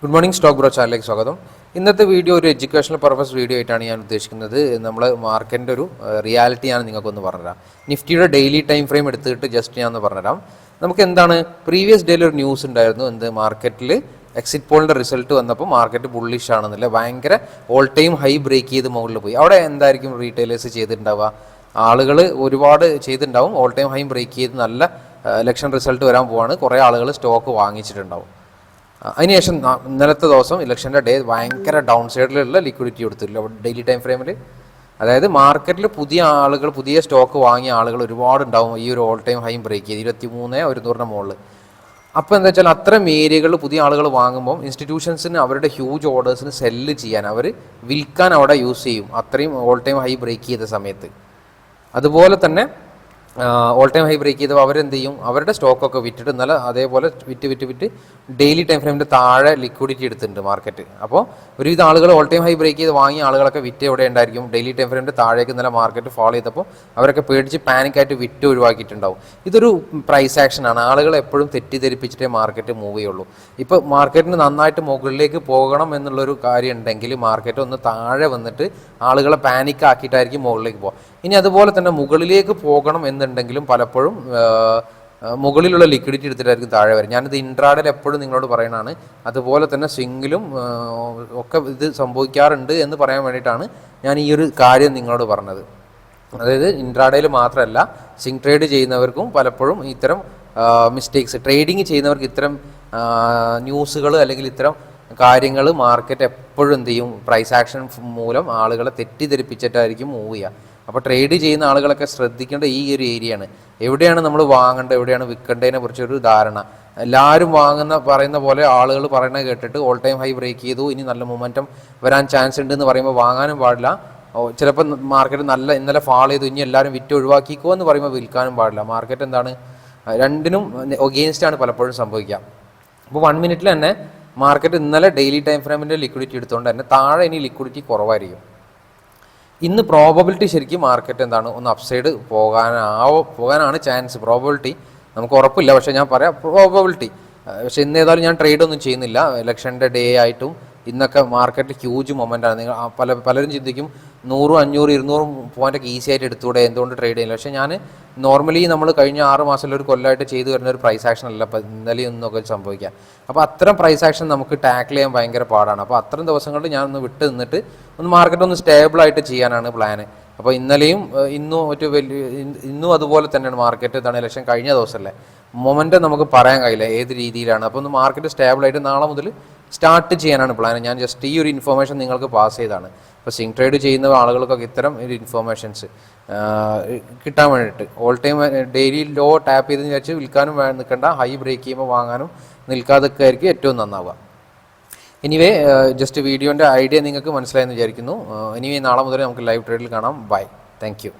Good morning stock bro ചാനലിലേക്ക് സ്വാഗതം. ഇന്നത്തെ വീഡിയോ ഒരു എഡ്യൂക്കേഷണൽ പർപ്പസ് വീഡിയോ ആയിട്ടാണ് ഞാൻ ഉദ്ദേശിക്കുന്നത്. നമ്മൾ മാർക്കറ്റിൻ്റെ ഒരു റിയാലിറ്റി ഞാൻ നിങ്ങൾക്കൊന്ന് പറഞ്ഞുതരാം. നിഫ്റ്റിയുടെ ഡെയിലി ടൈം ഫ്രെയിം എടുത്തിട്ട് ജസ്റ്റ് ഞാൻ ഒന്ന് പറഞ്ഞുതരാം. നമുക്ക് എന്താണ് പ്രീവിയസ് ഡേയിൽ ഒരു ന്യൂസ് ഉണ്ടായിരുന്നു, എന്ത് മാർക്കറ്റിൽ എക്സിറ്റ് പോളിൻ്റെ റിസൾട്ട് വന്നപ്പോൾ മാർക്കറ്റ് ബുള്ളിഷ് ആണെന്നില്ല, ഭയങ്കര ഓൾ ടൈം ഹൈ ബ്രേക്ക് ചെയ്ത് മുകളിൽ പോയി. അവിടെ എന്തായിരിക്കും റീറ്റെയിലേഴ്സ് ചെയ്തിട്ടുണ്ടാവുക? ആളുകൾ ഒരുപാട് ചെയ്തിട്ടുണ്ടാവും, ഓൾ ടൈം ഹൈ ബ്രേക്ക് ചെയ്ത് നല്ല ഇലക്ഷൻ റിസൾട്ട് വരാൻ പോവാണ്, കുറേ ആളുകൾ സ്റ്റോക്ക് വാങ്ങിച്ചിട്ടുണ്ടാവും. അതിനുശേഷം ഇന്നലത്തെ ദിവസം ഇലക്ഷൻ്റെ ഡേ ഭയങ്കര ഡൗൺ സൈഡിലുള്ള ലിക്വിഡിറ്റി കൊടുത്തില്ല ഡെയിലി ടൈം ഫ്രെയിമിൽ. അതായത് മാർക്കറ്റിൽ പുതിയ ആളുകൾ, പുതിയ സ്റ്റോക്ക് വാങ്ങിയ ആളുകൾ ഒരുപാടുണ്ടാവും ഈ ഒരു ഓൾ ടൈം ഹൈ ബ്രേക്ക് ചെയ്ത് 23,100 മുകളിൽ. അപ്പോൾ എന്താ വെച്ചാൽ അത്തരം ഏരിയകളിൽ പുതിയ ആളുകൾ വാങ്ങുമ്പോൾ ഇൻസ്റ്റിറ്റ്യൂഷൻസിന് അവരുടെ ഹ്യൂജ് ഓർഡേഴ്സിന് സെല്ല് ചെയ്യാൻ, അവർ വിൽക്കാൻ അവിടെ യൂസ് ചെയ്യും അത്രയും ഓൾ ടൈം ഹൈ ബ്രേക്ക് ചെയ്ത സമയത്ത്. അതുപോലെ തന്നെ ഓൾ ടൈം ഹൈ ബ്രേക്ക് ചെയ്തപ്പോൾ അവരെന്ത് ചെയ്യും, അവരുടെ സ്റ്റോക്കൊക്കെ വിറ്റിട്ട് ഇന്നലെ അതേപോലെ വിറ്റ് ഡെയിലി ടൈം ഫ്രെയിമിൻ്റെ താഴെ ലിക്വിഡിറ്റി എടുത്തിട്ടുണ്ട് മാർക്കറ്റ്. അപ്പോൾ ഒരുവിധ ആളുകൾ ഓൾ ടൈം ഹൈ ബ്രേക്ക് ചെയ്ത് വാങ്ങിയ ആളുകളൊക്കെ വിറ്റ് എവിടെ ഉണ്ടായിരിക്കും, ഡെയിലി ടൈം ഫ്രെയിമിൻ്റെ താഴേക്ക് ഇന്നലെ മാർക്കറ്റ് ഫോളോ ചെയ്തപ്പോൾ അവരൊക്കെ പേടിച്ച് പാനിക്കായിട്ട് വിറ്റ് ഒഴിവാക്കിയിട്ടുണ്ടാവും. ഇതൊരു പ്രൈസ് ആക്ഷനാണ്. ആളുകൾ എപ്പോഴും തെറ്റിദ്ധരിപ്പിച്ചിട്ടേ മാർക്കറ്റ് മൂവ് ചെയ്യുള്ളൂ. ഇപ്പോൾ മാർക്കറ്റിന് നന്നായിട്ട് മുകളിലേക്ക് പോകണം എന്നുള്ളൊരു കാര്യം ഉണ്ടെങ്കിൽ മാർക്കറ്റ് ഒന്ന് താഴെ വന്നിട്ട് ആളുകളെ പാനിക് ആക്കിയിട്ടായിരിക്കും മുകളിലേക്ക് പോകുക. ഇനി അതുപോലെ തന്നെ മുകളിലേക്ക് പോകണം എന്നുണ്ടെങ്കിലും പലപ്പോഴും മുകളിലുള്ള ലിക്വിഡിറ്റി എടുത്തിട്ടായിരിക്കും താഴെ വരും. ഞാനിത് ഇൻട്രാഡേയിൽ എപ്പോഴും നിങ്ങളോട് പറയണതാണ്. അതുപോലെ തന്നെ സ്വിങ്ങിലും ഒക്കെ ഇത് സംഭവിക്കാറുണ്ട് എന്ന് പറയാൻ വേണ്ടിയിട്ടാണ് ഞാൻ ഈ ഒരു കാര്യം നിങ്ങളോട് പറഞ്ഞത്. അതായത് ഇൻട്രാഡേയിൽ മാത്രമല്ല, സ്വിങ് ട്രേഡ് ചെയ്യുന്നവർക്കും പലപ്പോഴും ഇത്തരം മിസ്റ്റേക്സ്, ട്രേഡിങ് ചെയ്യുന്നവർക്ക് ഇത്തരം ന്യൂസുകൾ അല്ലെങ്കിൽ ഇത്തരം കാര്യങ്ങൾ മാർക്കറ്റ് എപ്പോഴും എന്ത് ചെയ്യും, പ്രൈസ് ആക്ഷൻ മൂലം ആളുകളെ തെറ്റിദ്ധരിപ്പിച്ചിട്ടായിരിക്കും മൂവ് ചെയ്യുക. അപ്പോൾ ട്രേഡ് ചെയ്യുന്ന ആളുകളൊക്കെ ശ്രദ്ധിക്കേണ്ട ഈ ഒരു ഏരിയയാണ്. എവിടെയാണ് നമ്മൾ വാങ്ങേണ്ടത്, എവിടെയാണ് വിൽക്കേണ്ടതിനെ കുറിച്ചൊരു ധാരണ. എല്ലാവരും പറയുന്ന പോലെ ആളുകൾ പറയുന്നത് കേട്ടിട്ട് ഓൾ ടൈം ഹൈ ബ്രേക്ക് ചെയ്തു, ഇനി നല്ല മൊമെൻറ്റം വരാൻ ചാൻസ് ഉണ്ട് എന്ന് പറയുമ്പോൾ വാങ്ങാനും പാടില്ല. ചിലപ്പോൾ മാർക്കറ്റ് നല്ല ഇന്നലെ ഫാൾ ചെയ്തു, ഇനി എല്ലാവരും വിറ്റ് ഒഴിവാക്കിക്കോ എന്ന് പറയുമ്പോൾ വിൽക്കാനും പാടില്ല. മാർക്കറ്റ് എന്താണ്, രണ്ടിനും അഗെയിൻസ്റ്റ് ആണ് പലപ്പോഴും സംഭവിക്കുക. അപ്പോൾ 1 മിനിറ്റിൽ തന്നെ മാർക്കറ്റ് ഇന്നലെ ഡെയിലി ടൈം ഫ്രെയിമിൻ്റെ ലിക്വിഡിറ്റി എടുത്തുകൊണ്ട് തന്നെ താഴെ ഇനി ലിക്വിഡിറ്റി കുറവായിരിക്കും. ഇന്ന് പ്രോബബിലിറ്റി ശരിക്കും മാർക്കറ്റ് എന്താണ്, ഒന്ന് അപ്സൈഡ് പോകാനാണ് ചാൻസ്. പ്രോബബിലിറ്റി നമുക്ക് ഉറപ്പില്ല, പക്ഷേ ഞാൻ പറയാം പ്രോബബിലിറ്റി. പക്ഷേ ഇന്ന് ഏതായാലും ഞാൻ ട്രേഡ് ഒന്നും ചെയ്യുന്നില്ല. ഇലക്ഷൻ്റെ ഡേ ആയിട്ടും ഇന്നൊക്കെ മാർക്കറ്റ് ഹ്യൂജ് മൊമെൻ്റാണ്. നിങ്ങൾ പലരും ചിന്തിക്കും 100, 500, 200 പോയിൻ്റൊക്കെ ഈസി ആയിട്ട് എടുത്തുകൂടെ, എന്തുകൊണ്ട് ട്രേഡ് ചെയ്യില്ല? പക്ഷേ ഞാൻ നോർമലി നമ്മൾ കഴിഞ്ഞ 6 മാസത്തിൽ ഒരു കൊല്ലമായിട്ട് ചെയ്തു വരുന്ന ഒരു പ്രൈസ് ആക്ഷൻ അല്ല അപ്പോൾ ഇന്നലെ ഒന്നൊക്കെ സംഭവിക്കാം. അപ്പോൾ അത്തരം പ്രൈസ് ആക്ഷൻ നമുക്ക് ടാക്കിൾ ചെയ്യാൻ ഭയങ്കര പാടാണ്. അപ്പോൾ അത്തരം ദിവസങ്ങളിൽ ഞാൻ ഒന്ന് വിട്ട് നിന്നിട്ട് ഒന്ന് മാർക്കറ്റ് ഒന്ന് സ്റ്റേബിളായിട്ട് ചെയ്യാനാണ് പ്ലാന്. അപ്പോൾ ഇന്നലെയും ഇന്നും അതുപോലെ തന്നെയാണ് മാർക്കറ്റ്. ഇതാണ് ഇലക്ഷൻ കഴിഞ്ഞ ദിവസമല്ലേ, മൊമെൻ്റ് നമുക്ക് പറയാൻ കഴിയില്ല ഏത് രീതിയിലാണ്. അപ്പോൾ ഒന്ന് മാർക്കറ്റ് സ്റ്റേബിളായിട്ട് നാളെ മുതൽ സ്റ്റാർട്ട് ചെയ്യാനാണ് പ്ലാൻ. ഞാൻ ജസ്റ്റ് ഈ ഒരു ഇൻഫർമേഷൻ നിങ്ങൾക്ക് പാസ് ചെയ്താണ്. ഇപ്പോൾ സ്വിങ് ട്രേഡ് ചെയ്യുന്ന ആളുകൾക്കൊക്കെ ഇത്തരം ഒരു ഇൻഫർമേഷൻസ് കിട്ടാൻ വേണ്ടിയിട്ട് all time daily low tap ചെയ്തെന്ന് വിചാരിച്ച് വിൽക്കാനും നിൽക്കേണ്ട, ഹൈ ബ്രേക്ക് ചെയ്യുമ്പോൾ വാങ്ങാനും നിൽക്കാതൊക്കെ ആയിരിക്കും ഏറ്റവും നന്നാവുക. എനിവേ ജസ്റ്റ് വീഡിയോൻ്റെ ഐഡിയ നിങ്ങൾക്ക് മനസ്സിലായെന്ന് വിചാരിക്കുന്നു. എനിവേ നാളെ മുതൽ നമുക്ക് ലൈവ് ട്രേഡിൽ കാണാം. Bye, thank U.